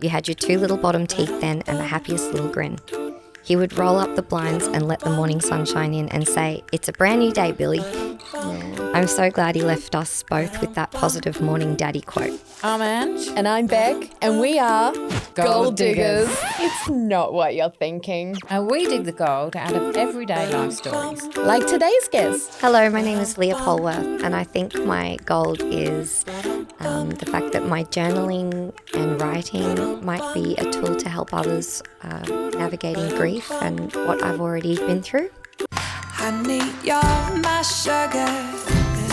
You had your two little bottom teeth then and the happiest little grin. He would roll up the blinds and let the morning sunshine in and say, "It's a brand new day, Billy." Yeah. I'm so glad he left us both with that positive morning daddy quote. I'm Ange. And I'm Beck, and we are Gold Diggers. It's not what you're thinking. And we dig the gold out of everyday life stories. Like today's guest. Hello, my name is Leah Polwarth, and I think my gold is the fact that my journaling and writing might be a tool to help others navigating grief and what I've already been through. Honey, you're my sugar.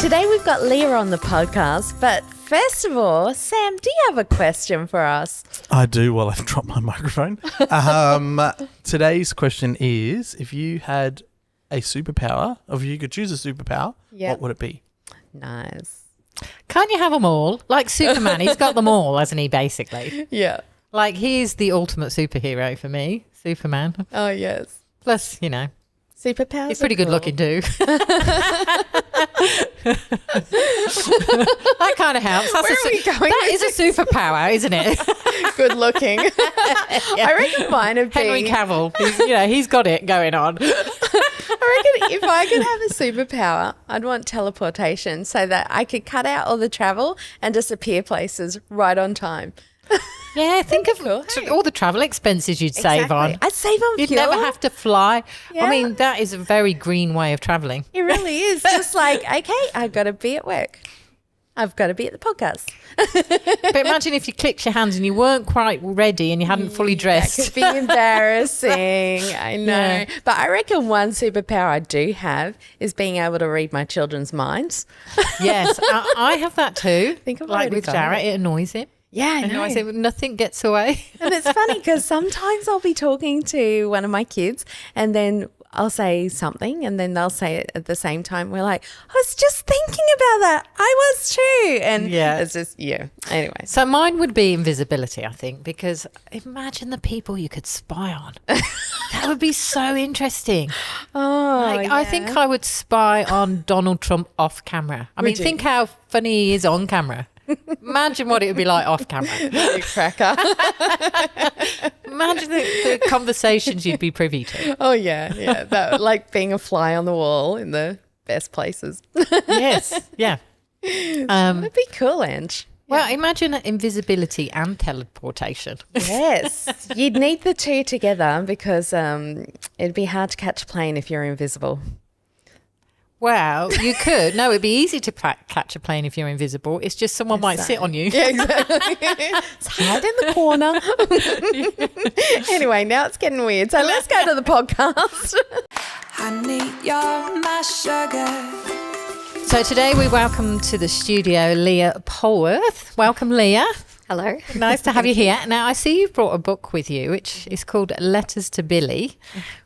Today we've got Leah on the podcast, but first of all, Sam, do you have a question for us? I do. Well, I've dropped my microphone. Today's question is, if you had a superpower, or if you could choose a superpower, what would it be? Nice. Can't you have them all? Like Superman, he's got them all, hasn't he, basically? Yeah. Like, he's the ultimate superhero for me, Superman. Oh, yes. Plus, you know, Superpowers. he's pretty good looking too. That kind of helps. Where are we going That is a superpower, isn't it? Good looking. I reckon mine would be... Henry Cavill, he's got it going on. I reckon if I could have a superpower, I'd want teleportation so that I could cut out all the travel and just appear places right on time. Yeah, think of cool, hey? all the travel expenses you'd save on. I'd save on You'd fuel. never have to fly. Yeah. I mean, that is a very green way of travelling. It really is. Just like, okay, I've got to be at work. I've got to be at the podcast. But imagine if you clicked your hands and you weren't quite ready and you hadn't fully dressed. That could be embarrassing. I know. Yeah. But I reckon one superpower I do have is being able to read my children's minds. Yes, I have that too. Think I've like already with got Jarrett, it. it annoys him. Yeah, I It know. annoys him. Nothing gets away. And it's funny because sometimes I'll be talking to one of my kids and then I'll say something and then they'll say it at the same time. We're like, I was just thinking about that. I was too. And Yeah. it's just, Anyway. So mine would be invisibility, I think, because imagine the people you could spy on. That would be so interesting. Oh, I think I would spy on Donald Trump off camera. I mean, you? think how funny he is on camera. Imagine what it would be like off camera. You cracker. Imagine the conversations you'd be privy to. Oh, yeah. That, like being a fly on the wall in the best places. Yes, yeah. It'd be cool, Ange. Well, imagine invisibility and teleportation. Yes. You'd need the two together because it'd be hard to catch a plane if you're invisible. Well, you could. No, it'd be easy to catch a plane if you're invisible. It's just someone might sit on you. Yeah, exactly. It's hide in the corner. Anyway, now it's getting weird. So let's go to the podcast. Honey, you're my sugar. So today we welcome to the studio Leah Polwarth. Welcome, Leah. Hello. Nice to have you here. Now, I see you've brought a book with you, which is called Letters to Billy,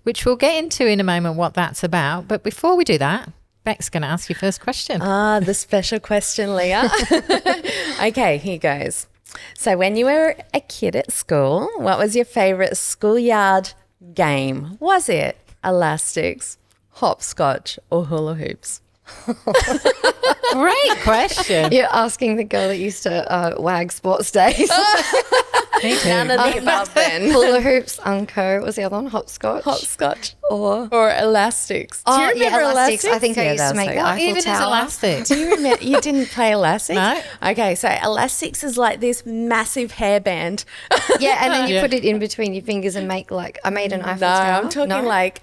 which we'll get into in a moment what that's about. But before we do that, Beck's going to ask you first question. The special question, Leah. Okay, here goes. So when you were a kid at school, what was your favourite schoolyard game? Was it elastics, hopscotch or hula hoops? Great question. You're asking the girl that used to wag sports days. Me too. None of the above then. Hula hoops, Unco. What was the other one? Hopscotch. Hopscotch Or elastics. Do you remember elastics? I think I Yeah, used to that's make so the good. Eiffel Even as Tower. elastic. Do you remember? You didn't play elastics? No. Okay, so elastics is like this massive hairband. Yeah, and then you Yeah. put it in between your fingers and make I made an Eiffel No, Tower. I'm talking like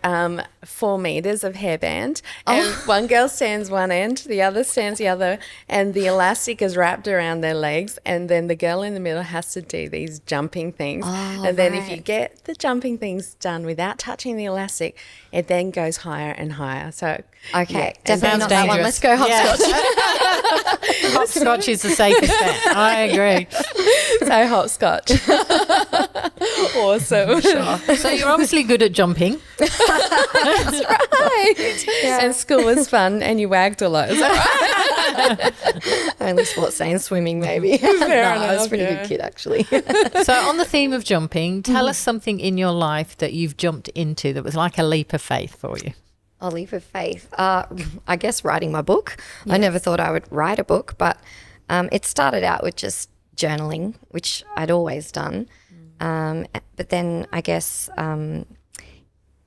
4 meters of hairband. And one girl stands one end, the other stands the other, and the elastic is wrapped around their legs. And then the girl in the middle has to do these jumping things. And then if you get the jumping things done without touching the elastic, it then goes higher and higher. So Okay, yeah, definitely sounds not that one. dangerous. Let's go hopscotch. Hopscotch is the safest bet. I agree. so hopscotch. Awesome. So you're obviously good at jumping. That's right. And school was fun and you wagged a lot. Is that right? Only sports day and swimming, maybe. Fair no, I was a enough, pretty yeah. good kid, actually. So on the theme of jumping, tell us something in your life that you've jumped into that was like a leap of faith for you. A leap of faith. I guess writing my book. Yes. I never thought I would write a book, but it started out with just journaling, which I'd always done. But then I guess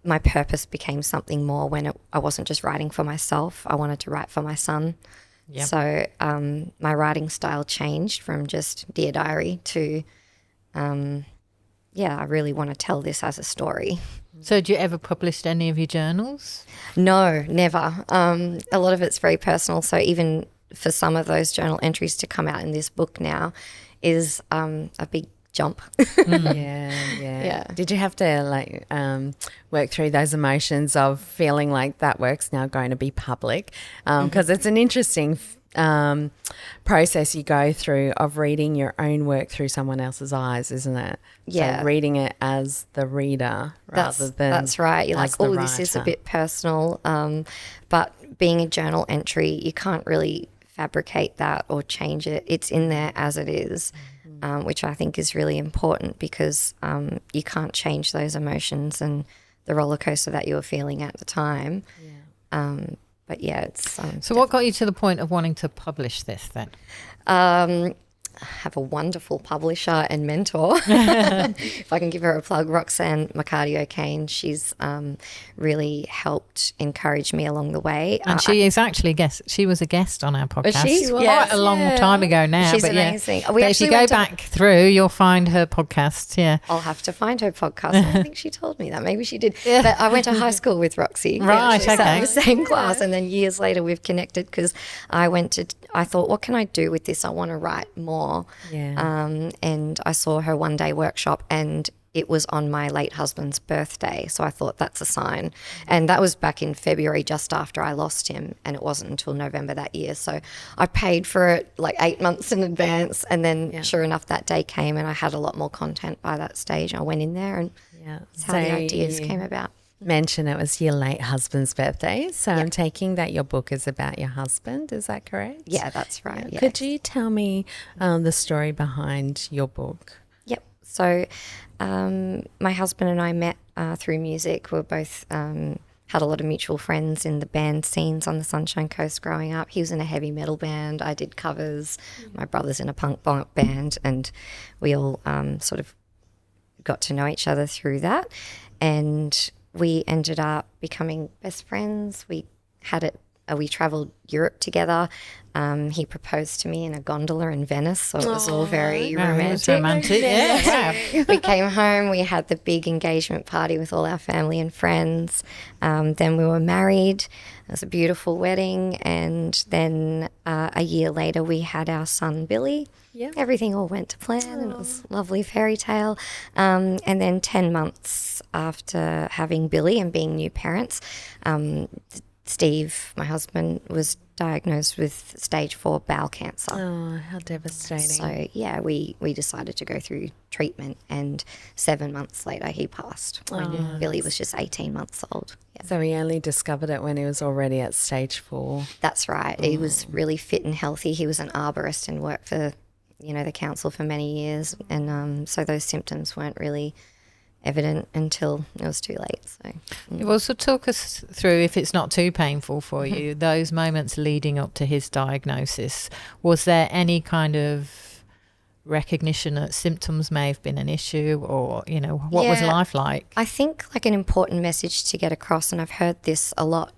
my purpose became something more when I wasn't just writing for myself. I wanted to write for my son. Yep. So my writing style changed from just Dear Diary to, I really want to tell this as a story. So do you ever publish any of your journals? No, never. A lot of it's very personal. So even for some of those journal entries to come out in this book now is a big jump. Yeah. Did you have to work through those emotions of feeling like that work's now going to be public? Because it's an interesting process you go through of reading your own work through someone else's eyes, isn't it? Yeah. So reading it as the reader rather than that's right. You're like, as the oh, this is a writer. bit personal. But being a journal entry, you can't really fabricate that or change it. It's in there as it is. Which I think is really important because you can't change those emotions and the roller coaster that you were feeling at the time. But yeah, it's... So what got you to the point of wanting to publish this then? I have a wonderful publisher and mentor. If I can give her a plug, Roxanne McCarty-O'Kane. She's really helped encourage me along the way. And she is actually she was a guest on our podcast. she? Quite Yes. a long time ago now. She's but amazing. Yeah. We But if you actually go went to- back through, you'll find her podcast. Yeah. I'll have to find her podcast. I don't think she told me that. Maybe she did. But I went to high school with Roxy. We Right, actually sat in okay. the same class. And then years later, we've connected because I thought, what can I do with this? I want to write more. Yeah. And I saw her one day workshop and it was on my late husband's birthday. So I thought that's a sign. And that was back in February, just after I lost him. And it wasn't until November that year. So I paid for it like 8 months in advance. And then sure enough, that day came and I had a lot more content by that stage. I went in there and that's how the ideas came about. Mention it was your late husband's birthday. So I'm taking that your book is about your husband. Is that correct? Yeah, that's right. Yeah. Could you tell me the story behind your book? Yep. So my husband and I met through music. We both had a lot of mutual friends in the band scenes on the Sunshine Coast growing up. He was in a heavy metal band. I did covers. My brother's in a punk band. And we all sort of got to know each other through that. And we ended up becoming best friends. We travelled Europe together. He proposed to me in a gondola in Venice, so it was all very romantic. Romantic. Yeah. Wow. We came home, we had the big engagement party with all our family and friends. Then we were married. It was a beautiful wedding. And then a year later, we had our son, Billy. Yeah. Everything all went to plan and it was a lovely fairy tale. And then 10 months after having Billy and being new parents, Steve, my husband, was diagnosed with stage 4 bowel cancer. Oh, how devastating. So, yeah, we decided to go through treatment and 7 months later he passed when Billy was just 18 months old. Yeah. So he only discovered it when he was already at stage 4. That's right. He was really fit and healthy. He was an arborist and worked for, the council for many years. And so those symptoms weren't really evident until it was too late. So, Well, so talk us through, if it's not too painful for you, those moments leading up to his diagnosis. Was there any kind of recognition that symptoms may have been an issue, or what was life like? I think like an important message to get across, and I've heard this a lot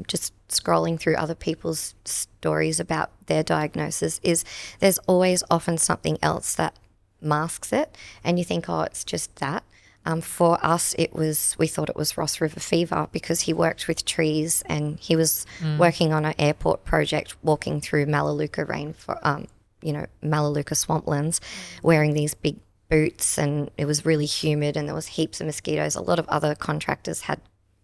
just scrolling through other people's stories about their diagnosis, is there's always often something else that masks it, and you think, oh, it's just that. For us, we thought it was Ross River fever because he worked with trees and he was working on an airport project, walking through Melaleuca Melaleuca swamplands, wearing these big boots, and it was really humid and there was heaps of mosquitoes. A lot of other contractors had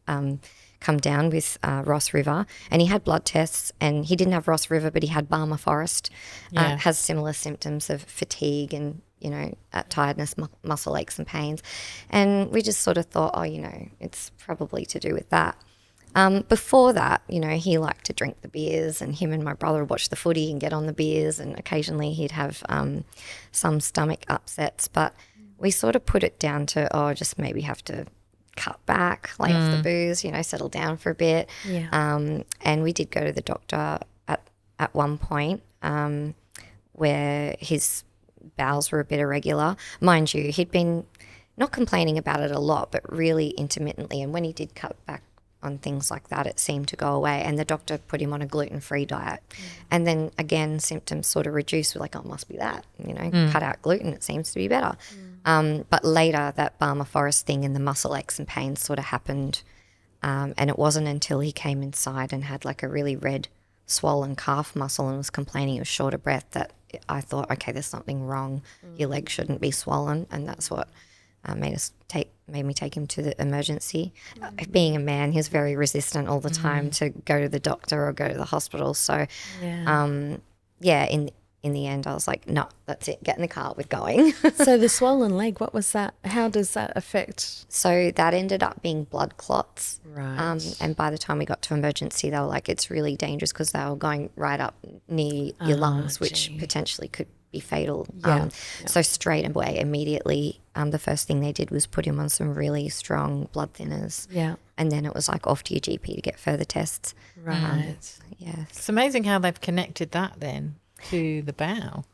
come down with Ross River, and he had blood tests, and he didn't have Ross River, but he had Barmah Forest. Has similar symptoms of fatigue and tiredness, muscle aches and pains. And we just sort of thought, it's probably to do with that. Before that, he liked to drink the beers, and him and my brother would watch the footy and get on the beers, and occasionally he'd have some stomach upsets. But we sort of put it down to, just maybe have to cut back, lay off the booze, settle down for a bit. Yeah. And we did go to the doctor at one point where his bowels were a bit irregular. Mind you, he'd been not complaining about it a lot, but really intermittently. And when he did cut back on things like that, it seemed to go away. And the doctor put him on a gluten-free diet. And then again, symptoms sort of reduced. We're like, oh, it must be that, cut out gluten, it seems to be better. But later, that Balmer Forest thing and the muscle aches and pains sort of happened. And it wasn't until he came inside and had like a really red swollen calf muscle and was complaining he was short of breath that I thought, okay, there's something wrong. Your leg shouldn't be swollen. And that's what made me take him to the emergency. Being a man, he was very resistant all the time to go to the doctor or go to the hospital. So, in the end, I was like, no, that's it. Get in the car, we're going. So the swollen leg, what was that? How does that affect? So that ended up being blood clots. Right. And by the time we got to emergency, they were like, it's really dangerous because they were going right up near your lungs, which potentially could be fatal. So straight away, immediately, the first thing they did was put him on some really strong blood thinners. Yeah. And then it was like off to your GP to get further tests. Right. It's amazing how they've connected that then to the bowel.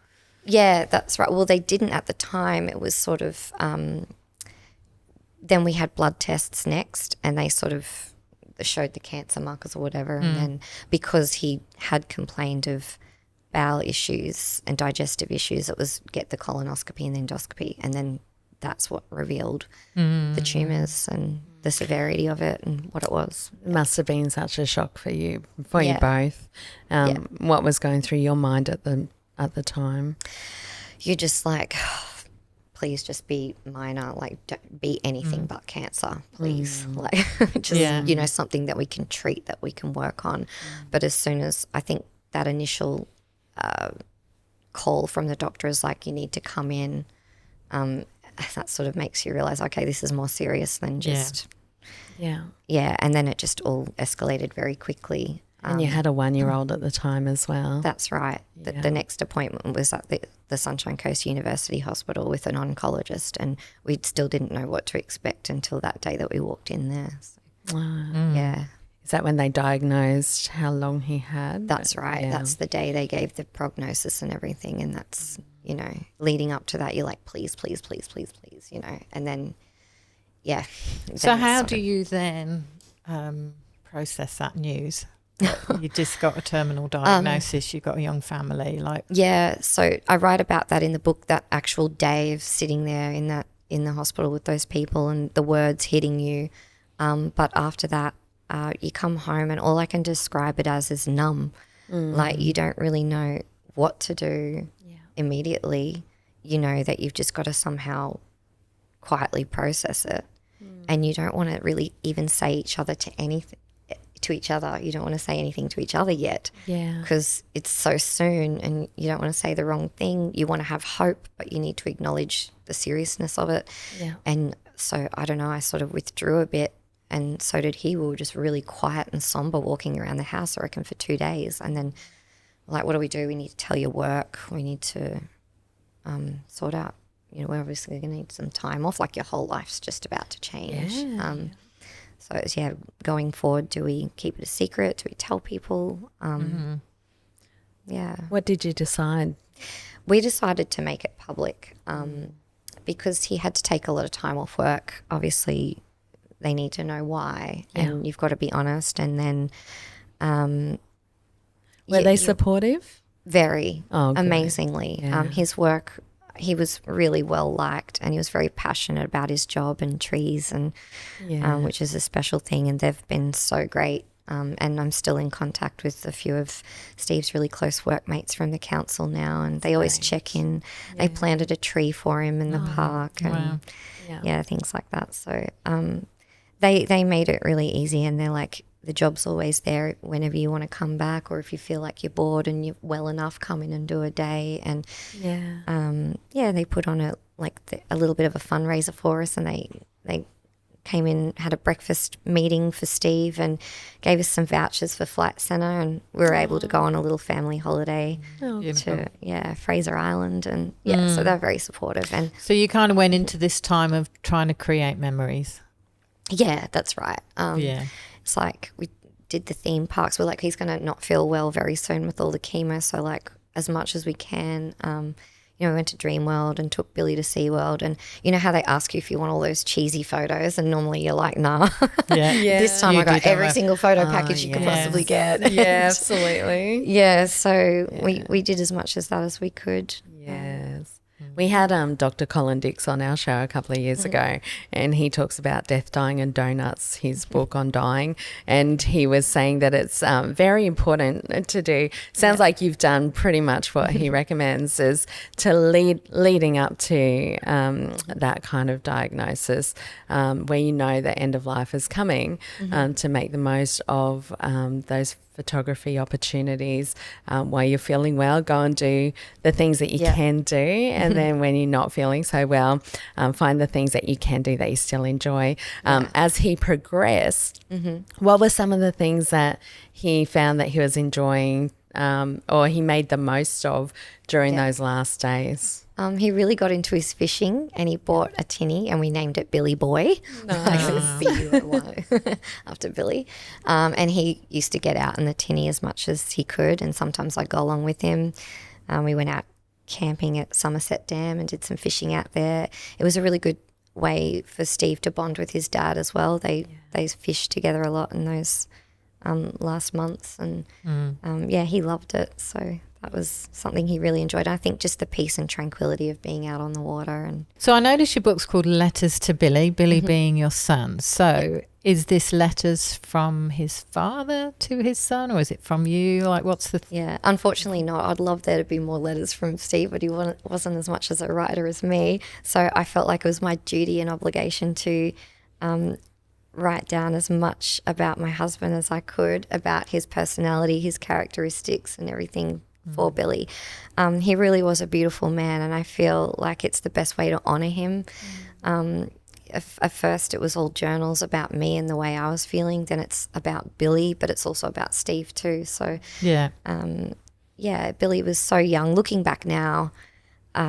Yeah, that's right. Well, they didn't at the time. It was sort of then we had blood tests next, and they sort of showed the cancer markers or whatever. And then because he had complained of bowel issues and digestive issues, it was get the colonoscopy and the endoscopy, and then that's what revealed the tumours and the severity of it and what it was. It must have been such a shock for you both. What was going through your mind at the time? You're just like, please just be minor, like don't be anything but cancer, please. Like just something that we can treat, that we can work on. But as soon as I think that initial call from the doctor is like, you need to come in, that sort of makes you realize, okay, this is more serious than just and then it just all escalated very quickly. And you had a 1-year-old at the time as well. That's right. The next appointment was at the Sunshine Coast University Hospital with an oncologist, and we still didn't know what to expect until that day that we walked in there. So, yeah. Is that when they diagnosed how long he had? That's right. Yeah. That's the day they gave the prognosis and everything, and that's, leading up to that, you're like, please, please, please, please, please, and then, So how do you then process that news? You just got a terminal diagnosis, you've got a young family, so I write about that in the book, that actual day of sitting there in the hospital with those people and the words hitting you. But after that, you come home and all I can describe it as is numb. Like you don't really know what to do immediately. You know that you've just got to somehow quietly process it, and you don't want to really even say each other to each other. You don't want to say anything to each other yet, because it's so soon, and you don't want to say the wrong thing. You want to have hope, but you need to acknowledge the seriousness of it. And so I don't know, I sort of withdrew a bit, and so did he. We were just really quiet and somber walking around the house, I reckon, for 2 days. And then, like, what do? We need to tell your work. We need to sort out, we're obviously going to need some time off. Like, your whole life's just about to change. So it's, going forward, do we keep it a secret? Do we tell people? What did you decide? We decided to make it public because he had to take a lot of time off work. Obviously, they need to know why, and you've got to be honest. And then, were they supportive? Very, amazingly. His work, he was really well liked, and he was very passionate about his job and trees, and which is a special thing. And they've been so great. And I'm still in contact with a few of Steve's really close workmates from the council now, and they always check in. They planted a tree for him in the park, and things like that. So they made it really easy, and they're like, the job's always there whenever you want to come back, or if you feel like you're bored and you're well enough, come in and do a day. And they put on a little bit of a fundraiser for us, and they came in, had a breakfast meeting for Steve, and gave us some vouchers for Flight Centre, and we were able to go on a little family holiday to Fraser Island, and so they're very supportive. And so you kind of went into this time of trying to create memories. Yeah, that's right. It's like we did the theme parks. We're like, he's going to not feel well very soon with all the chemo, so like as much as we can, we went to Dreamworld and took Billy to SeaWorld, and you know how they ask you if you want all those cheesy photos, and normally you're like, nah. Yeah. This time You I got did every have- single photo package you could possibly get. Yeah, absolutely. Yeah, so we did as much as that as we could. Yes. We had Dr. Colin Dix on our show a couple of years ago, and he talks about Death, Dying and Donuts, his book on dying, and he was saying that it's very important to do. Sounds like you've done pretty much what he recommends, is to leading up to that kind of diagnosis, where you know the end of life is coming, to make the most of those photography opportunities. While you're feeling well, go and do the things that you can do, and then when you're not feeling so well, find the things that you can do that you still enjoy. As he progressed, what were some of the things that he found that he was enjoying, or he made the most of during those last days? He really got into his fishing, and he bought a tinny, and we named it Billy Boy. B-U-Y, after Billy. And he used to get out in the tinny as much as he could, and sometimes I'd go along with him. We went out camping at Somerset Dam and did some fishing out there. It was a really good way for Steve to bond with his dad as well. They fished together a lot in those last months, and he loved it. So that was something he really enjoyed. I think just the peace and tranquility of being out on the water. And So I noticed your book's called Letters to Billy, Billy being your son. So is this letters from his father to his son, or is it from you? Like, what's the... yeah, unfortunately not. I'd love there to be more letters from Steve, but he wasn't as much as a writer as me. So I felt like it was my duty and obligation to write down as much about my husband as I could, about his personality, his characteristics and everything for Billy. He really was a beautiful man, and I feel like it's the best way to honour him. At first it was all journals about me and the way I was feeling, then it's about Billy, but it's also about Steve too. So Billy was so young. Looking back now,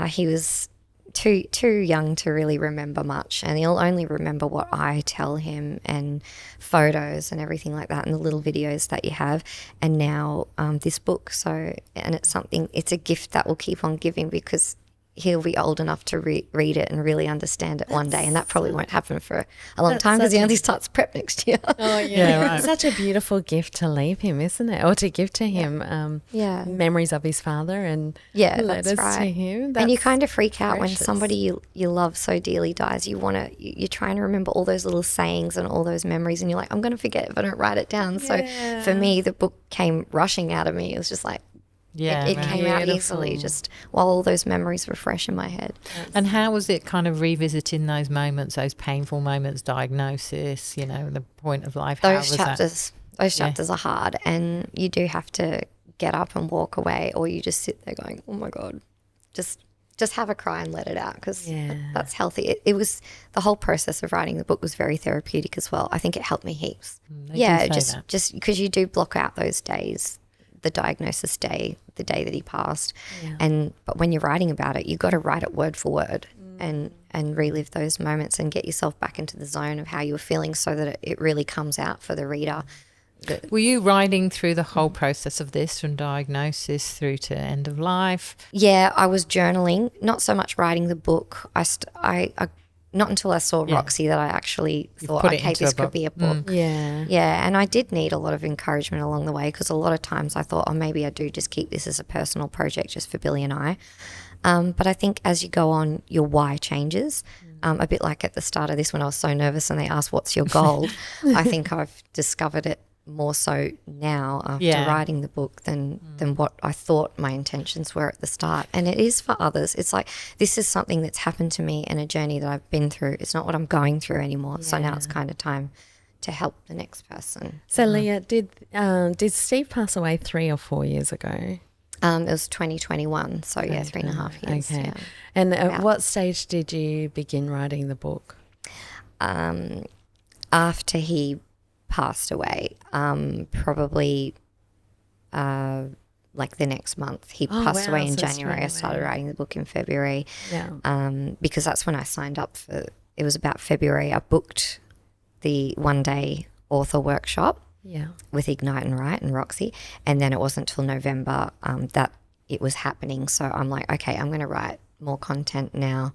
he was too young to really remember much, and he'll only remember what I tell him, and photos and everything like that, and the little videos that you have, and now this book. So, and it's a gift that will keep on giving, because he'll be old enough to read it and really understand it one day, and that probably won't happen for a long time, because he only starts prep next year. Oh yeah, right. Such a beautiful gift to leave him, isn't it? Or to give to him. Memories of his father and letters that's right. to him. And you kind of freak out when precious. somebody you love so dearly dies. You're trying to remember all those little sayings and all those memories, and you're like, I'm going to forget if I don't write it down. So for me, the book came rushing out of me. It was just like, it came out easily, just while all those memories were fresh in my head. And how was it kind of revisiting those moments, those painful moments, diagnosis, the point of life? Those chapters are hard, and you do have to get up and walk away, or you just sit there going, oh my God, just have a cry and let it out, because that's healthy. It was, the whole process of writing the book was very therapeutic as well. I think it helped me heaps. Just because you do block out those days, the diagnosis day, the day that he passed, but when you're writing about it, you've got to write it word for word and relive those moments and get yourself back into the zone of how you were feeling, so that it really comes out for the reader. Were you writing through the whole process of this, from diagnosis through to end of life? Yeah, I was journaling, not so much writing the book. I not until I saw Roxy that I actually thought, okay, this could be a book. Yeah, and I did need a lot of encouragement along the way, because a lot of times I thought, maybe I do just keep this as a personal project just for Billy and I. But I think as you go on, your why changes. A bit like at the start of this, when I was so nervous and they asked, what's your goal? I think I've discovered it more so now after writing the book than what I thought my intentions were at the start. And it is for others. It's like, this is something that's happened to me and a journey that I've been through. It's not what I'm going through anymore. So now it's kind of time to help the next person. So Leah, did Steve pass away 3 or 4 years ago? It was 2021, so 3.5 years. Okay. And at what stage did you begin writing the book? After he passed away, probably like the next month. He passed away in January. I started writing the book in February, because that's when I signed up for, it was about February. I booked the one-day author workshop with Ignite and Write and Roxy, and then it wasn't till November that it was happening. So I'm like, okay, I'm going to write more content now,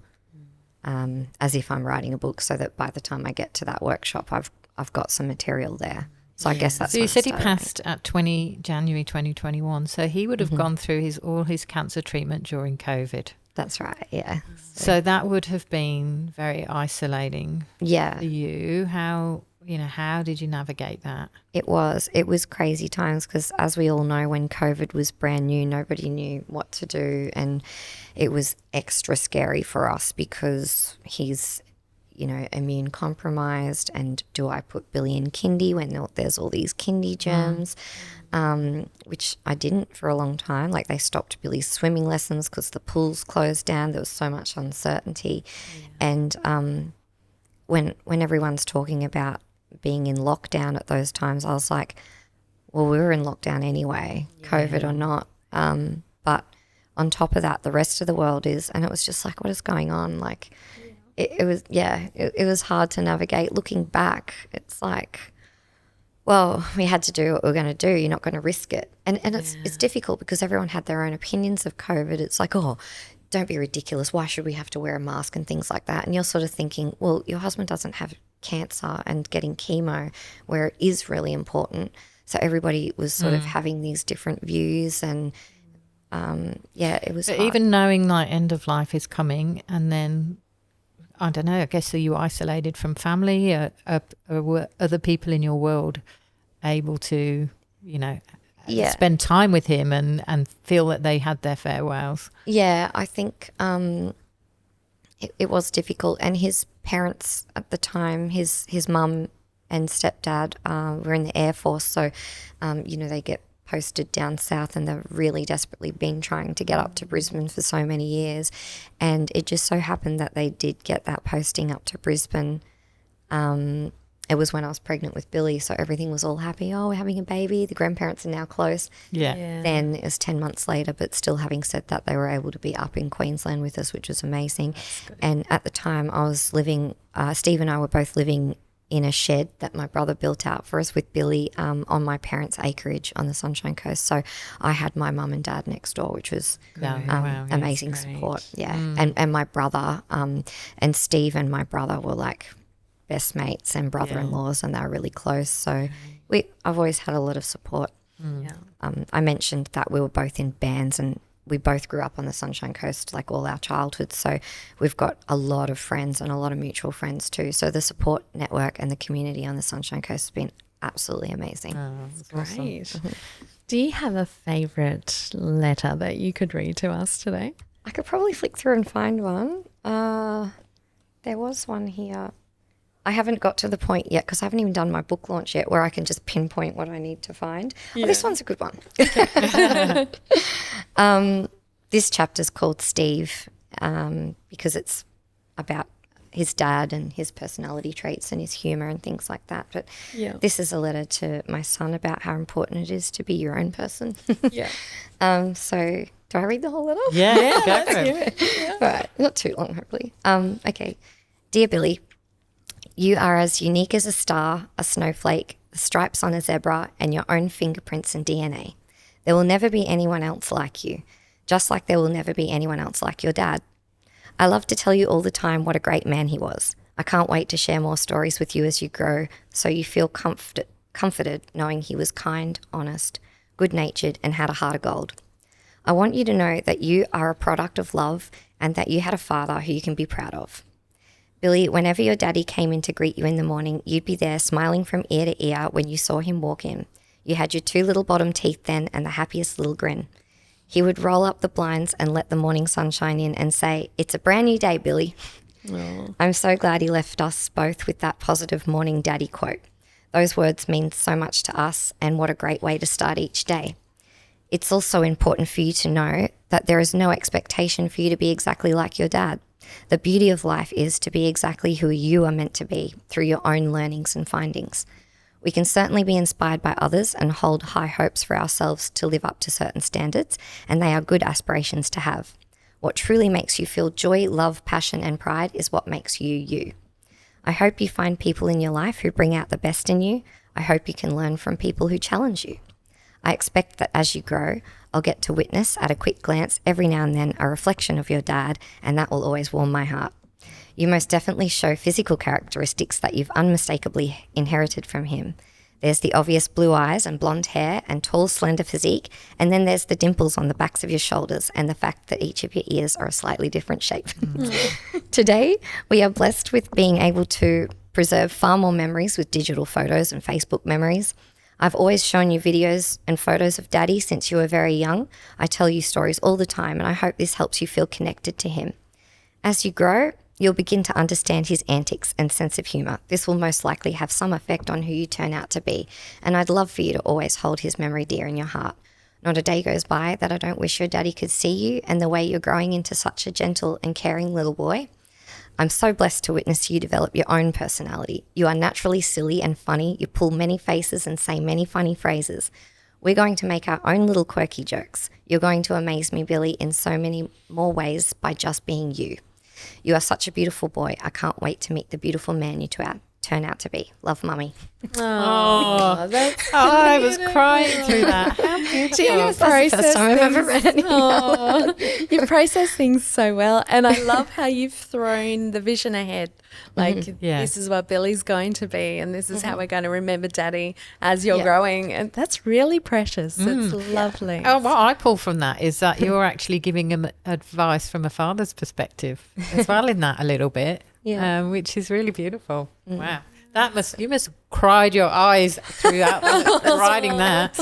as if I'm writing a book, so that by the time I get to that workshop, I've got some material there. So I guess that's. So you when said it he started. passed at January 2021. So he would have gone through all his cancer treatment during COVID. That's right. Yeah. So that would have been very isolating Yeah. for you. How did you navigate that? It was crazy times, because as we all know, when COVID was brand new, nobody knew what to do, and it was extra scary for us because he's, immune compromised, and do I put Billy in kindy when there's all these kindy germs, which I didn't for a long time. Like, they stopped Billy's swimming lessons because the pools closed down. There was so much uncertainty, and when everyone's talking about being in lockdown at those times, I was like, well, we were in lockdown anyway, COVID or not. But on top of that, the rest of the world is, and it was just like, what is going on? Like, it was hard to navigate. Looking back, it's like, well, we had to do what we were going to do. You're not going to risk it. And it's difficult because everyone had their own opinions of COVID. It's like, oh, don't be ridiculous. Why should we have to wear a mask and things like that? And you're sort of thinking, well, your husband doesn't have cancer and getting chemo, where it is really important. So everybody was sort of having these different views, and it was But hard. even knowing like end of life is coming, and then I don't know, I guess, are you isolated from family? Were other people in your world able to, spend time with him and feel that they had their farewells? Yeah, I think it was difficult. And his parents at the time, his mum and stepdad were in the Air Force. So, they get posted down south, and they've really desperately been trying to get up to Brisbane for so many years. And it just so happened that they did get that posting up to Brisbane. It was when I was pregnant with Billy, so everything was all happy. Oh, we're having a baby. The grandparents are now close. Yeah. Then it was 10 months later, but still, having said that, they were able to be up in Queensland with us, which was amazing. And at the time I was living, Steve and I were both living in a shed that my brother built out for us with Billy on my parents' acreage on the Sunshine Coast. So I had my mum and dad next door, which was amazing support. Yeah. And my brother and Steve and my brother were like best mates and brother-in-laws, and they were really close. So I've always had a lot of support. I mentioned that we were both in bands, and we both grew up on the Sunshine Coast, like all our childhood. So we've got a lot of friends and a lot of mutual friends too. So the support network and the community on the Sunshine Coast has been absolutely amazing. Great. Do you have a favourite letter that you could read to us today? I could probably flick through and find one. There was one here. I haven't got to the point yet because I haven't even done my book launch yet where I can just pinpoint what I need to find. Oh, this one's a good one. This chapter's called Steve because it's about his dad and his personality traits and his humour and things like that. But this is a letter to my son about how important it is to be your own person. So do I read the whole letter? Yeah, go for it. All right, not too long, hopefully. Okay. Dear Billy, you are as unique as a star, a snowflake, the stripes on a zebra, and your own fingerprints and DNA. There will never be anyone else like you, just like there will never be anyone else like your dad. I love to tell you all the time what a great man he was. I can't wait to share more stories with you as you grow, so you feel comforted knowing he was kind, honest, good-natured, and had a heart of gold. I want you to know that you are a product of love and that you had a father who you can be proud of. Billy, whenever your daddy came in to greet you in the morning, you'd be there smiling from ear to ear when you saw him walk in. You had your 2 little bottom teeth then and the happiest little grin. He would roll up the blinds and let the morning sunshine in and say, "It's a brand new day, Billy." Oh. I'm so glad he left us both with that positive morning daddy quote. Those words mean so much to us, and what a great way to start each day. It's also important for you to know that there is no expectation for you to be exactly like your dad. The beauty of life is to be exactly who you are meant to be through your own learnings and findings. We can certainly be inspired by others and hold high hopes for ourselves to live up to certain standards, and they are good aspirations to have. What truly makes you feel joy, love, passion, and pride is what makes you you. I hope you find people in your life who bring out the best in you. I hope you can learn from people who challenge you. I expect that as you grow, I'll get to witness at a quick glance every now and then a reflection of your dad, and that will always warm my heart. You most definitely show physical characteristics that you've unmistakably inherited from him. There's the obvious blue eyes and blonde hair and tall, slender physique, and then there's the dimples on the backs of your shoulders and the fact that each of your ears are a slightly different shape. Today, we are blessed with being able to preserve far more memories with digital photos and Facebook memories. I've always shown you videos and photos of Daddy since you were very young. I tell you stories all the time, and I hope this helps you feel connected to him. As you grow, you'll begin to understand his antics and sense of humour. This will most likely have some effect on who you turn out to be, and I'd love for you to always hold his memory dear in your heart. Not a day goes by that I don't wish your daddy could see you and the way you're growing into such a gentle and caring little boy. I'm so blessed to witness you develop your own personality. You are naturally silly and funny. You pull many faces and say many funny phrases. We're going to make our own little quirky jokes. You're going to amaze me, Billy, in so many more ways by just being you. You are such a beautiful boy. I can't wait to meet the beautiful man you turn out to be. Love, Mummy. Oh, that's I was crying through that. How beautiful. you That's the first time I've ever read anything. Oh, you process things so well, and I love how you've thrown the vision ahead. Like, Yeah. this is what Billy's going to be, and this is how we're going to remember Daddy as you're growing, and that's really precious. It's lovely. Oh, what I pull from that is that you're actually giving him advice from a father's perspective as well in that a little bit, which is really beautiful. Wow. You must have cried your eyes throughout writing that.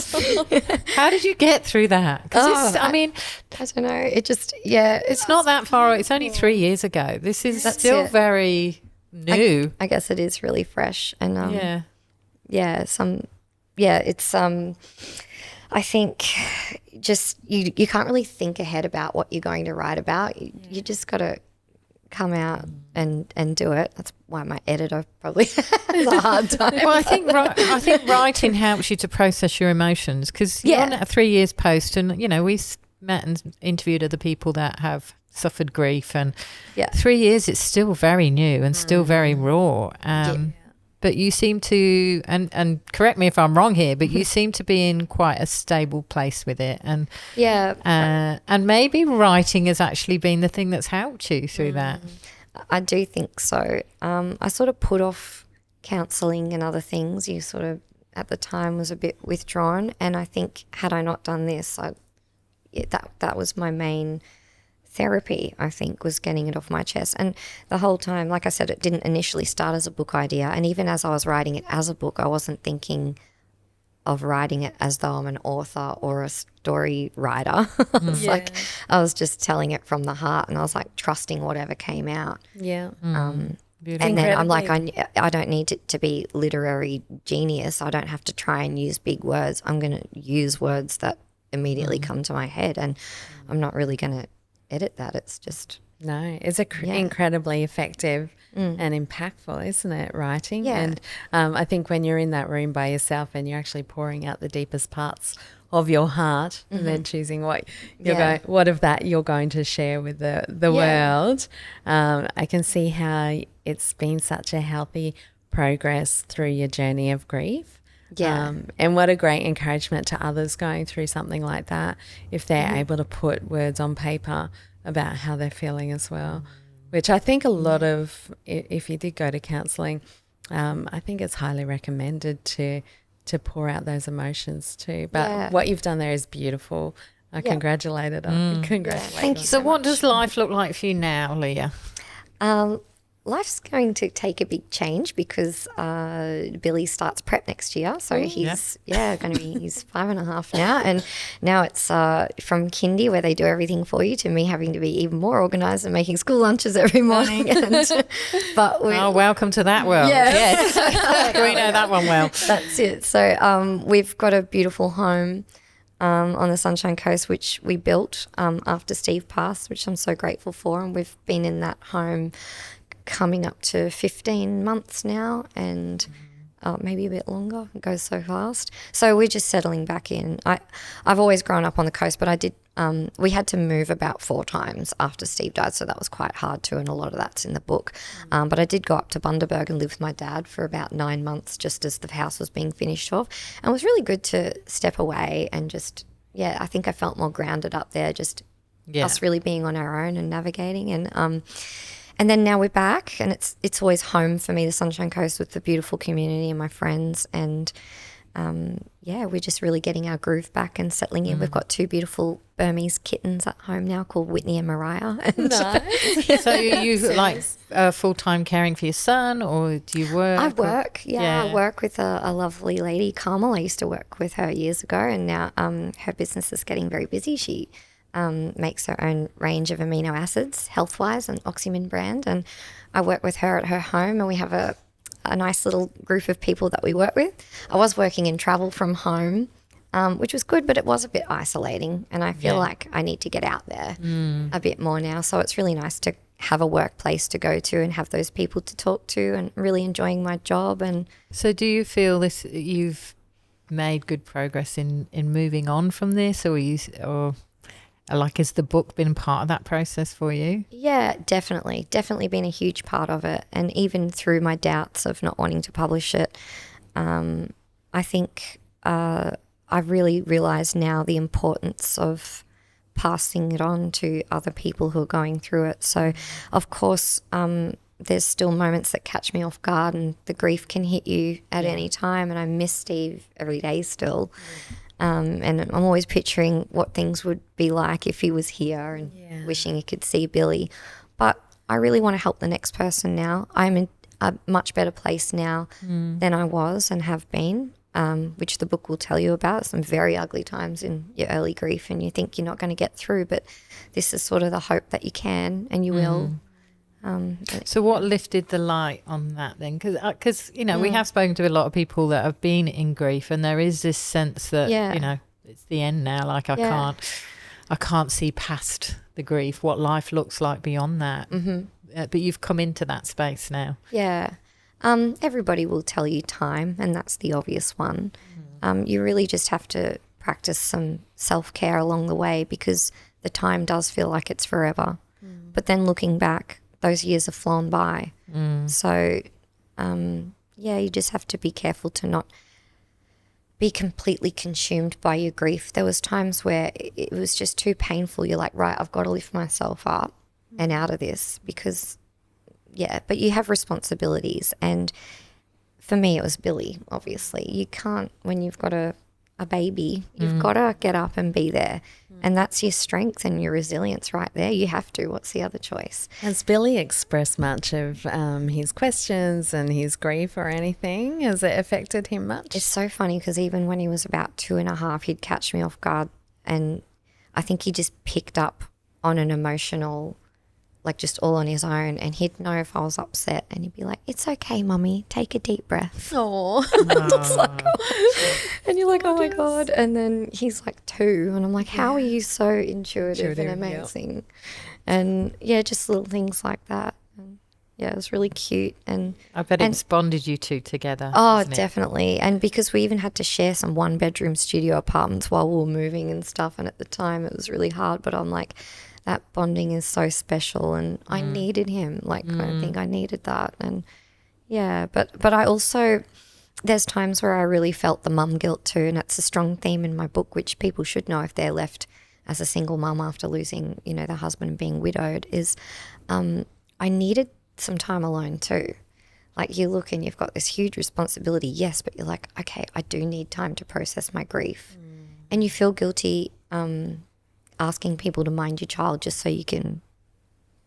How did you get through that? Because I don't know. It just, it's not that far. It's only 3 years ago. This is still very new. I guess it is really fresh. And I think just you can't really think ahead about what you're going to write about. You just got to come out and do it. That's why my editor probably has a hard time. Well, I think writing helps you to process your emotions, because you're on 3 years post, and we've met and interviewed other people that have suffered grief, and 3 years, it's still very new and still very raw. But you seem to, and correct me if I'm wrong here, but you seem to be in quite a stable place with it. And and maybe writing has actually been the thing that's helped you through that. I do think so. I sort of put off counselling and other things. You sort of, at the time, was a bit withdrawn. And I think had I not done this, that was my main therapy, I think, was getting it off my chest. And the whole time, like I said, it didn't initially start as a book idea. And even as I was writing it as a book, I wasn't thinking of writing it as though I'm an author or a story writer. It's like I was just telling it from the heart, and I was like trusting whatever came out. Yeah. And then I'm like, I don't need it to be literary genius. I don't have to try and use big words. I'm going to use words that immediately come to my head, and I'm not really going to edit that. It's just it's incredibly effective and impactful, isn't it, writing? And I think when you're in that room by yourself and you're actually pouring out the deepest parts of your heart and then choosing what what of that you're going to share with the world, I can see how it's been such a healthy progress through your journey of grief. And what a great encouragement to others going through something like that, if they're able to put words on paper about how they're feeling as well, which I think a lot of, if you did go to counselling, I think it's highly recommended to pour out those emotions too. But what you've done there is beautiful. I congratulate it. Thank you. So what does life look like for you now, Leah? Life's going to take a big change because Billy starts prep next year. So he's going to be, he's 5.5 now. And now it's from kindy, where they do everything for you, to me having to be even more organised and making school lunches every morning. Welcome to that world. Yes. We know that one well. That's it. So we've got a beautiful home on the Sunshine Coast, which we built after Steve passed, which I'm so grateful for. And we've been in that home coming up to 15 months now, and maybe a bit longer. It goes so fast. So we're just settling back in. I've always grown up on the coast, but I did. We had to move about 4 times after Steve died, so that was quite hard too, and a lot of that's in the book. But I did go up to Bundaberg and live with my dad for about 9 months, just as the house was being finished off, and it was really good to step away and just, I think I felt more grounded up there, just us really being on our own and navigating, and then now we're back, and it's always home for me, the Sunshine Coast, with the beautiful community and my friends, and we're just really getting our groove back and settling in. We've got 2 beautiful Burmese kittens at home now called Whitney and Mariah. Nice. So you like full-time caring for your son, or do you work? I work, I work with a lovely lady, Carmel. I used to work with her years ago, and now her business is getting very busy. She makes her own range of amino acids, Healthwise, and Oxymin brand, and I work with her at her home, and we have a nice little group of people that we work with. I was working in travel from home, which was good, but it was a bit isolating, and I feel like I need to get out there a bit more now. So it's really nice to have a workplace to go to and have those people to talk to, and really enjoying my job. And so do you feel you've made good progress in moving on from this, or has the book been part of that process for you? Yeah, definitely been a huge part of it. And even through my doubts of not wanting to publish it, I think I've really realised now the importance of passing it on to other people who are going through it. So, of course, there's still moments that catch me off guard, and the grief can hit you at any time, and I miss Steve every day still. And I'm always picturing what things would be like if he was here, and wishing he could see Billy. But I really want to help the next person now. I'm in a much better place now than I was and have been, which the book will tell you about. Some very ugly times in your early grief, and you think you're not going to get through, but this is sort of the hope that you can and you will. So what lifted the light on that then? Because we have spoken to a lot of people that have been in grief, and there is this sense that it's the end now. Like I can't see past the grief, what life looks like beyond that. But you've come into that space now. Yeah. Everybody will tell you time, and that's the obvious one. You really just have to practice some self-care along the way, because the time does feel like it's forever. But then looking back, those years have flown by. So, you just have to be careful to not be completely consumed by your grief. There was times where it was just too painful. You're like, right, I've got to lift myself up and out of this, because, but you have responsibilities. And for me, it was Billy, obviously. You can't, when you've got a baby, you've got to get up and be there. And that's your strength and your resilience right there. You have to. What's the other choice? Has Billy expressed much of his questions and his grief or anything? Has it affected him much? It's so funny, because even when he was about 2.5, he'd catch me off guard, and I think he just picked up on an emotional, like just all on his own, and he'd know if I was upset, and he'd be like, "It's okay, Mummy, take a deep breath." Oh, and you're like, oh my God. And then he's like 2, and I'm like, how are you so intuitive and amazing? And just little things like that. And it was really cute. And I bet it's bonded you two together. Oh, definitely. And because we even had to share some 1-bedroom studio apartments while we were moving and stuff, and at the time it was really hard, but I'm like, that bonding is so special, and I needed him. Like, I think I needed that. And but I also, there's times where I really felt the mum guilt too, and it's a strong theme in my book, which people should know if they're left as a single mum after losing, their husband and being widowed, is I needed some time alone too. Like, you look and you've got this huge responsibility, yes, but you're like, okay, I do need time to process my grief. And you feel guilty asking people to mind your child just so you can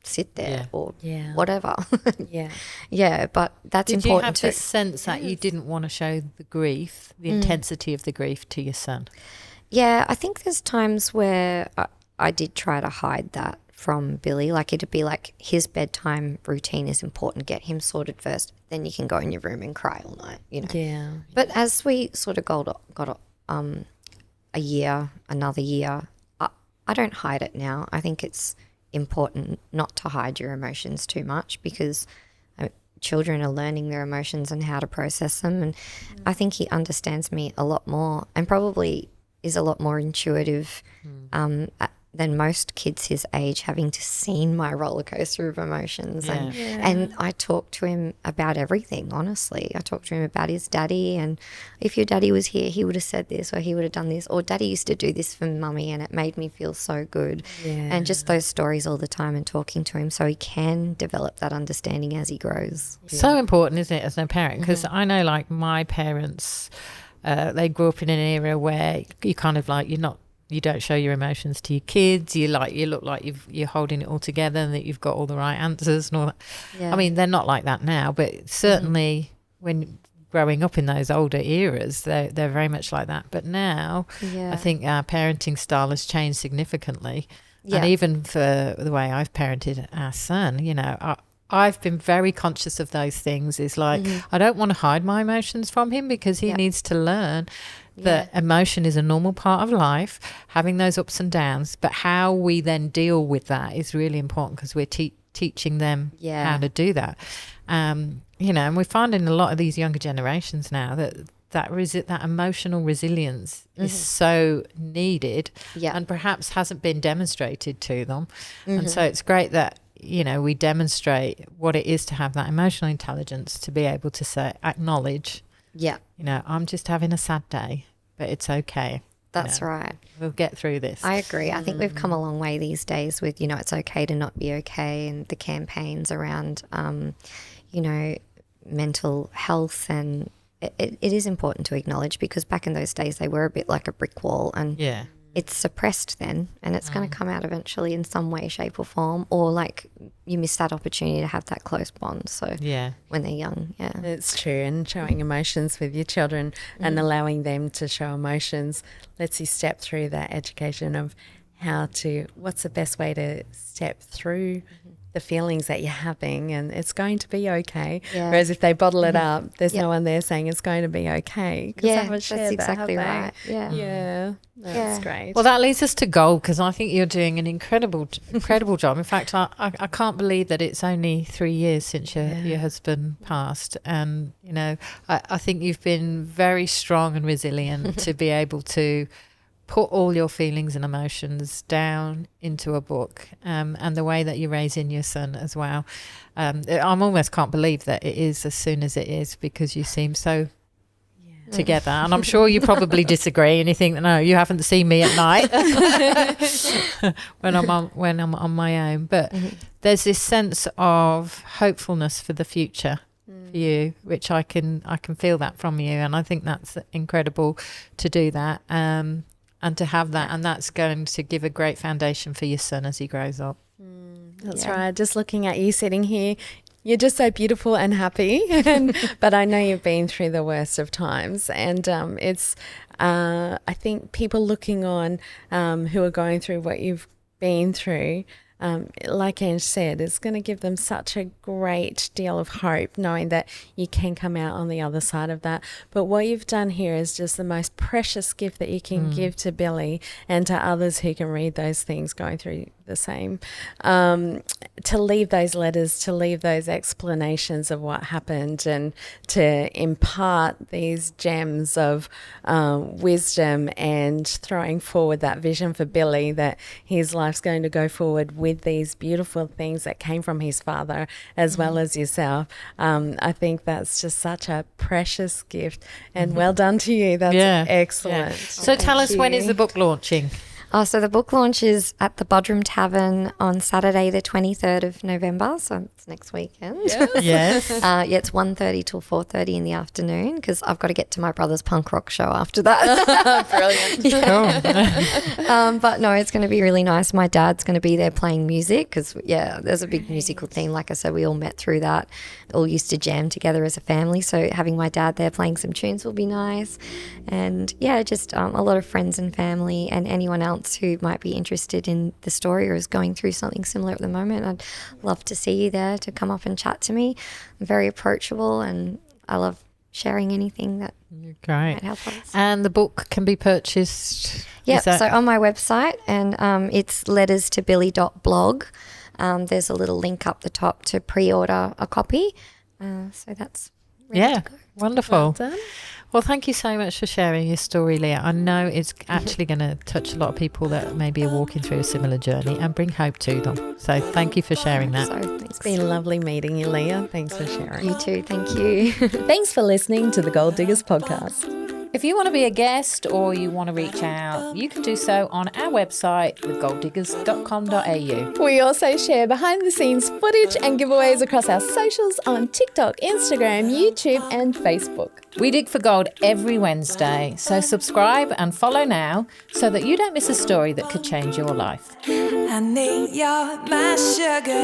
sit there or whatever. But that's Did important you have too. this sense that you didn't want to show the grief, the intensity of the grief to your son? Yeah, I think there's times where I did try to hide that from Billy. Like, it'd be like, his bedtime routine is important, get him sorted first, then you can go in your room and cry all night, Yeah. But as we sort of got a year, another year, I don't hide it now. I think it's important not to hide your emotions too much, because children are learning their emotions and how to process them. And I think he understands me a lot more and probably is a lot more intuitive than most kids his age, having to seen my roller coaster of emotions. And I talk to him about everything, honestly. I talk to him about his daddy, and if your daddy was here, he would have said this, or he would have done this, or daddy used to do this for mummy and it made me feel so good. And just those stories all the time, and talking to him so he can develop that understanding as he grows. So important, isn't it, as a parent? Because I know, like, my parents, they grew up in an era where you kind of like, you don't show your emotions to your kids. You look like you're holding it all together and that you've got all the right answers and all that. I mean, they're not like that now, but certainly when growing up in those older eras, they're very much like that. But now, I think our parenting style has changed significantly. And even for the way I've parented our son, I've been very conscious of those things. Is like, I don't want to hide my emotions from him, because he needs to learn that emotion is a normal part of life, having those ups and downs, but how we then deal with that is really important, because we're teaching them how to do that. And we're finding a lot of these younger generations now that emotional resilience is so needed and perhaps hasn't been demonstrated to them. And so it's great that we demonstrate what it is to have that emotional intelligence, to be able to acknowledge, I'm just having a sad day, but it's okay. That's right. We'll get through this. I agree. I think we've come a long way these days with, it's okay to not be okay, and the campaigns around, mental health. And it is important to acknowledge, because back in those days they were a bit like a brick wall, and it's suppressed then, and it's going to come out eventually in some way, shape or form, or like you miss that opportunity to have that close bond. So when they're young, it's true. And showing emotions with your children and allowing them to show emotions lets you step through that education of what's the best way to step through the feelings that you're having, and it's going to be okay. Whereas if they bottle it up, there's no one there saying it's going to be okay. That's exactly right. That's great. Well, that leads us to gold, because I think you're doing an incredible job. In fact, I can't believe that it's only 3 years since your husband passed, and I think you've been very strong and resilient to be able to put all your feelings and emotions down into a book, and the way that you're raising your son as well. I almost can't believe that it is as soon as it is, because you seem so together. And I'm sure you probably disagree, and you think, no, you haven't seen me at night when I'm on my own. But there's this sense of hopefulness for the future for you, which I can feel that from you, and I think that's incredible to do that. And to have that, and that's going to give a great foundation for your son as he grows up. That's right. Just looking at you sitting here, you're just so beautiful and happy. But I know you've been through the worst of times, and it's I think people looking on who are going through what you've been through, like Ange said, it's going to give them such a great deal of hope, knowing that you can come out on the other side of that. But what you've done here is just the most precious gift that you can give to Billy and to others who can read those things going through the same, to leave those letters, to leave those explanations of what happened, and to impart these gems of wisdom, and throwing forward that vision for Billy that his life's going to go forward with these beautiful things that came from his father as well as yourself. I think that's just such a precious gift, and well done to you. That's excellent. So tell us, when is the book launching? So the book launch is at the Bodrum Tavern on Saturday the 23rd of November, so it's next weekend. Yes. It's 1:30 till 4:30 in the afternoon, because I've got to get to my brother's punk rock show after that. Brilliant. But no, it's going to be really nice. My dad's going to be there playing music, because there's a big musical theme. Like I said, we all met through that, all used to jam together as a family, so having my dad there playing some tunes will be nice. And just a lot of friends and family, and anyone else who might be interested in the story or is going through something similar at the moment. I'd love to see you there, to come up and chat to me. I'm very approachable, and I love sharing anything that might help us. And the book can be purchased? So on my website, and it's letterstobilly.blog. There's a little link up the top to pre-order a copy. So that's ready to go. Wonderful. Well done. Well, thank you so much for sharing your story, Leah. I know it's actually going to touch a lot of people that maybe are walking through a similar journey and bring hope to them. So thank you for sharing that. So thanks. It's been lovely meeting you, Leah. Thanks for sharing. You too. Thank you. Thanks for listening to the Gold Diggers podcast. If you want to be a guest or you want to reach out, you can do so on our website, thegoldiggers.com.au. We also share behind the scenes footage and giveaways across our socials on TikTok, Instagram, YouTube, and Facebook. We dig for gold every Wednesday, so subscribe and follow now so that you don't miss a story that could change your life. Honey, you're my sugar.